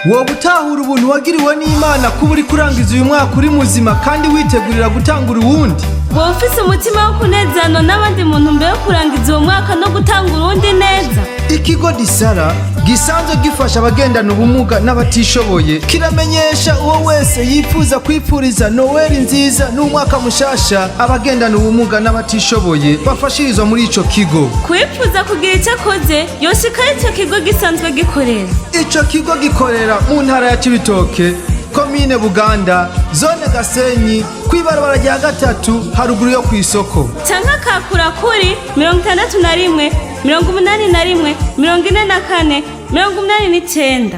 wowe utahura ubuntu wagiriwe n'Imana kuba uri kurangiza uyu mwaka uri muzima kandi witegurira gutangura uwundi. wowe ufise umutima wo kunezerana n'abandi muntu mbere yo kurangiza uwo mwaka no gutanga urundi neza. Ikigo Disara gisanzwe gifasha abagendana ubumuga n'abatishoboye kiramenyesha uwo wese yifuza kwipfuriza Noel nziza n'umwaka mushasha abagendana ubumuga n'abatishoboye bafashirizwa muri ico kigo. Kwipfuza kugira icyo akoze yoshika ico kigo gisanzwe gikorera. Ico kigo gikorera mu ntara ya Cibitoke, komine Buganda, zone Gasenyi, kwibarabara rya gatatu haruguru yo kwisoko. Canke akakura kuri 61 81 44 89.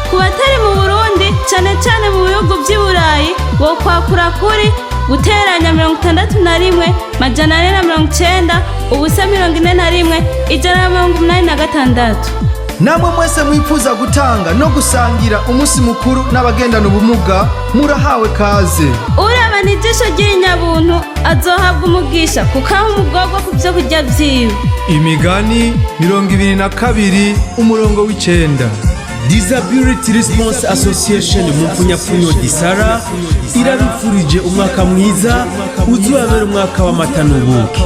Ku batari mu Burundi cane cane mu bihugu vy'i Burayi wo kwakura kuri guteranya 61 majana 490 ubusa 41 ijana 186. Namwe mwese mwifuza gutanga no gusangira umunsi mukuru n'abagendana ubumuga murahawe kaze. Urabana ijisho ry'inyabuntu azohabwa umugisha kuko aho umugorwa ku byo kurya vyiwe. Imigani 22 umurongo w'icenda. Disability Response Association mu mfunyapfunyo Disara irabifurije umwaka mwiza uzubabera umwaka w'amata n'ubuki.